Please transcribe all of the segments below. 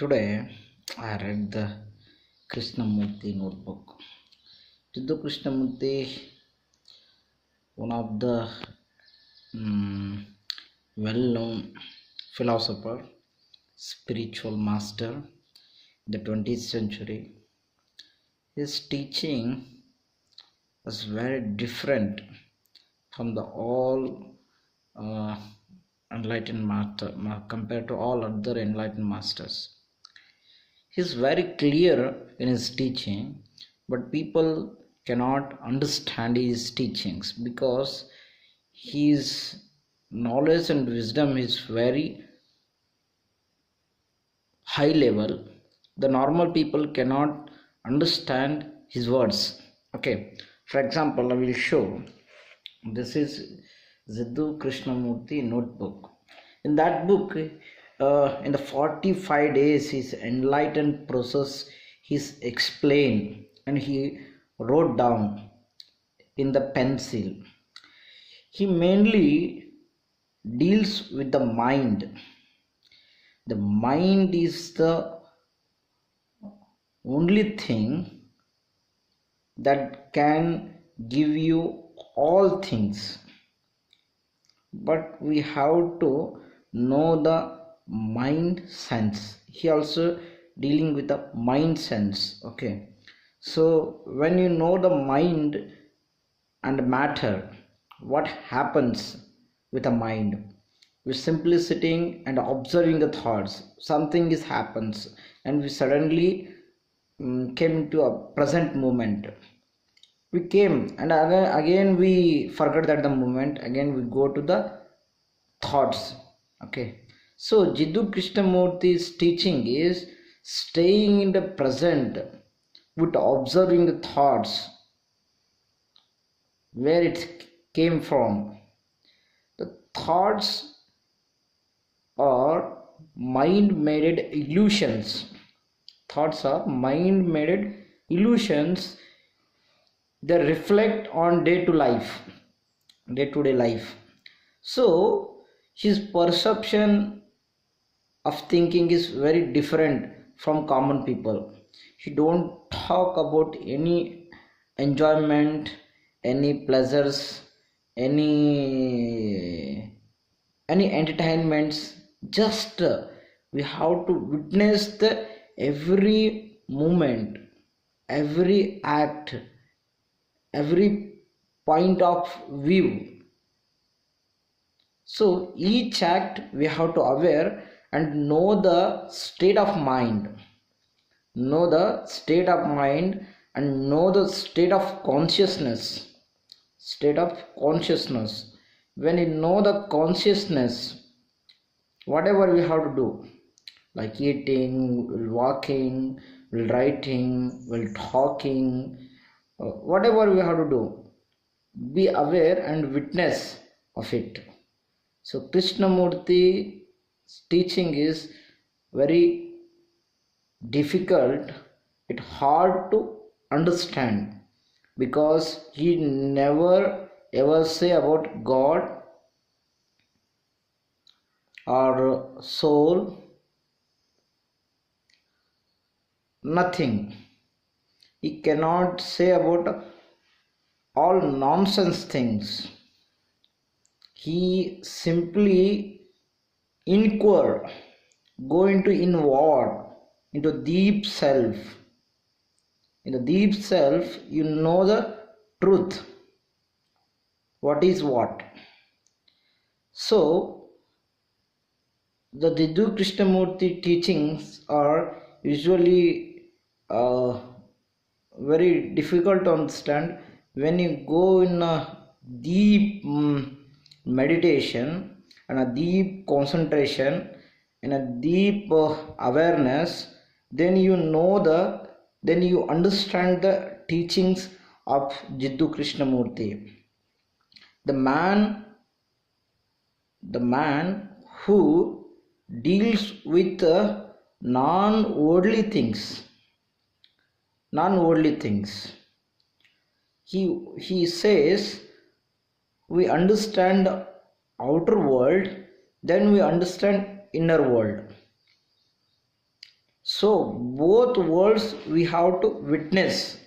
Today I read the Krishnamurti notebook. Jiddu Krishnamurti, one of the well-known philosopher, spiritual master in the 20th century. His teaching was very different from the all uh, enlightened master compared to all other enlightened masters. He's very clear in his teaching, but people cannot understand his teachings because his knowledge and wisdom is very high level. The normal people cannot understand his words. Okay, for example, I will show. This is Jiddu Krishnamurti notebook. In that book, in the 45 days, his enlightened process is explained and he wrote down in the pencil. He mainly deals with the mind. The mind is the only thing that can give you all things, but we have to know the mind sense. He also dealing with the mind sense. Okay, so when you know the mind and matter, what happens with the mind? We're simply sitting and observing the thoughts. Something is happens and we suddenly came into a present moment. We came and again we forgot that the moment, again we go to the thoughts. Okay, so Jiddu Krishnamurti's teaching is staying in the present with observing the thoughts, where it came from. The thoughts are mind-made illusions. Thoughts are mind-made illusions. They reflect on day-to-day life. So his perception of thinking is very different from common people. He don't talk about any enjoyment, any pleasures, any entertainments. Just we have to witness the every moment, every act, every point of view. So each act we have to aware and know the state of mind, and know the state of consciousness. When you know the consciousness, whatever we have to do, like eating, walking, writing, talking, whatever we have to do, be aware and witness of it. So Krishnamurti's teaching is very difficult, it's hard to understand, because he never ever say about God or soul, nothing. He cannot say about all nonsense things. He simply inquire, go into inward, into deep self. In the deep self, you know the truth. What is what? So, the Jiddu Krishnamurti teachings are usually very difficult to understand. When you go in a deep meditation and a deep concentration and a deep awareness, then you understand the teachings of Jiddu Krishnamurti. The man who deals with non-worldly things, he says, we understand outer world, then we understand inner world. So both worlds we have to witness.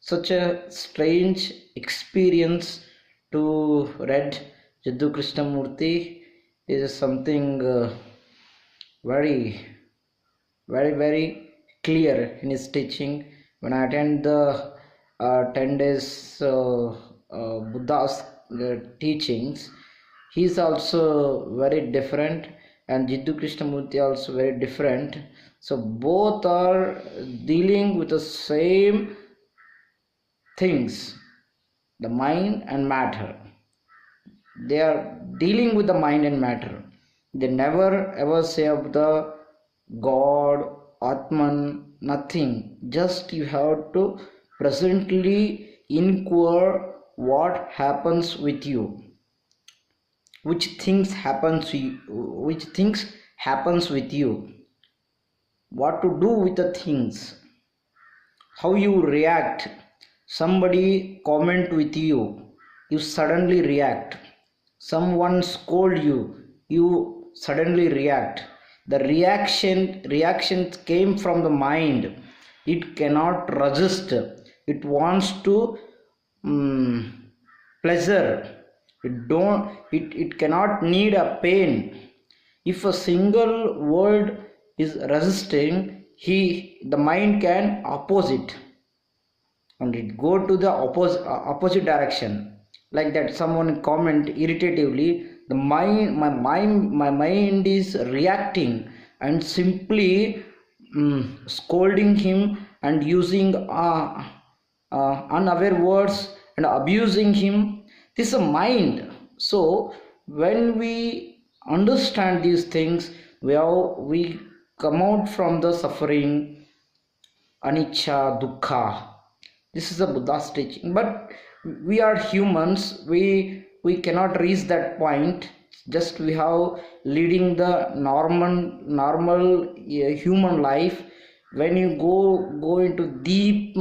Such a strange experience to read Jiddu Krishnamurti is something very very clear in his teaching. When I attend the 10 days Buddha's teachings, he is also very different, and Jiddu Krishnamurti also very different. So both are dealing with the same things, the mind and matter. They are dealing with the mind and matter. They never ever say of the God, Atman, nothing. Just you have to presently inquire what happens with you, which things happens to you, which things happens with you, what to do with the things, how you react. Somebody comment with you, you suddenly react. Someone scold you, you suddenly react. The reaction came from the mind. It cannot resist. It wants to pleasure. It cannot need a pain. If a single word is resisting, the mind can oppose it, and it go to the opposite direction. Like that, someone comment irritatively, my mind is reacting and simply scolding him and using unaware words and abusing him. This is a mind. So when we understand these things, we come out from the suffering, anicca, dukkha. This is a Buddha's teaching, but we are humans. We cannot reach that point. Just we have leading the normal human life. When you go into deep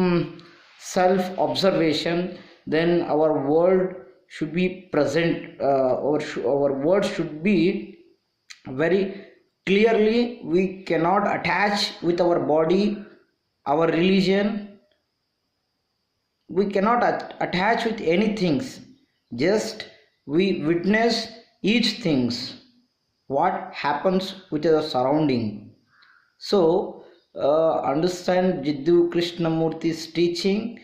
self observation, then our world should be present, our world should be very clearly. We cannot attach with our body, our religion. We cannot attach with anything. Just we witness each things, what happens with the surrounding. So understand Jiddu Krishnamurti's teaching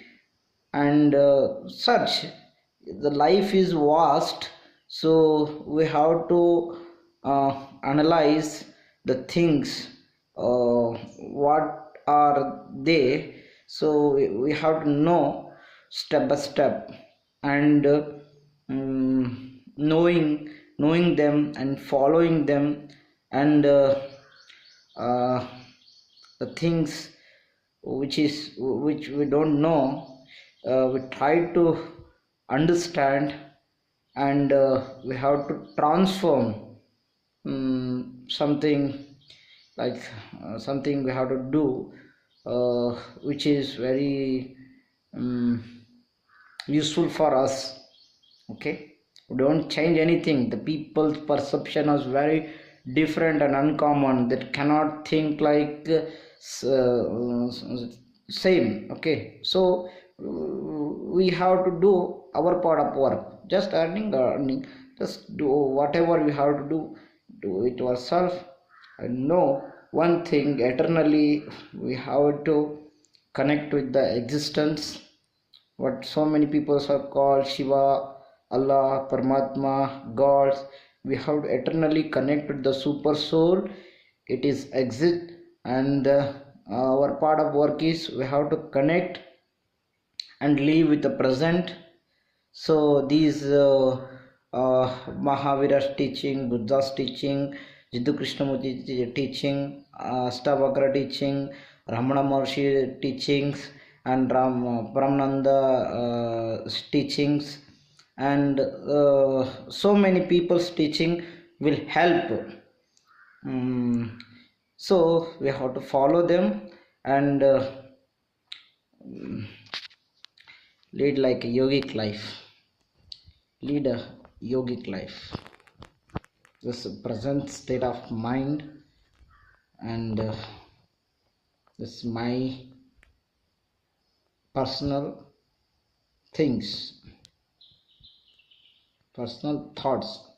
and search. The life is vast, so we have to analyze the things, what are they. So we have to know step by step, and knowing them and following them, and uh, the things which we don't know, we try to understand, and we have to transform something, like something we have to do, which is very useful for us. Okay, we don't change anything. The people's perception is very different and uncommon, that cannot think like same. Okay, so we have to do our part of work. Just earning, just do whatever we have to do it ourselves. And know one thing, eternally we have to connect with the existence, what so many people are called Shiva, Allah, Paramatma, gods. We have to eternally connect with the super soul. It is exist, and our part of work is we have to connect and live with the present. So these Mahavira's teaching, Buddha's teaching, Jiddu Krishnamurti teaching, Ashtavakra teaching, Ramana Maharshi teachings, and Brahmananda teachings, and so many people's teaching will help. So we have to follow them and lead like a yogic life. Lead a yogic life. this present state of mind, and this my personal things, personal thoughts.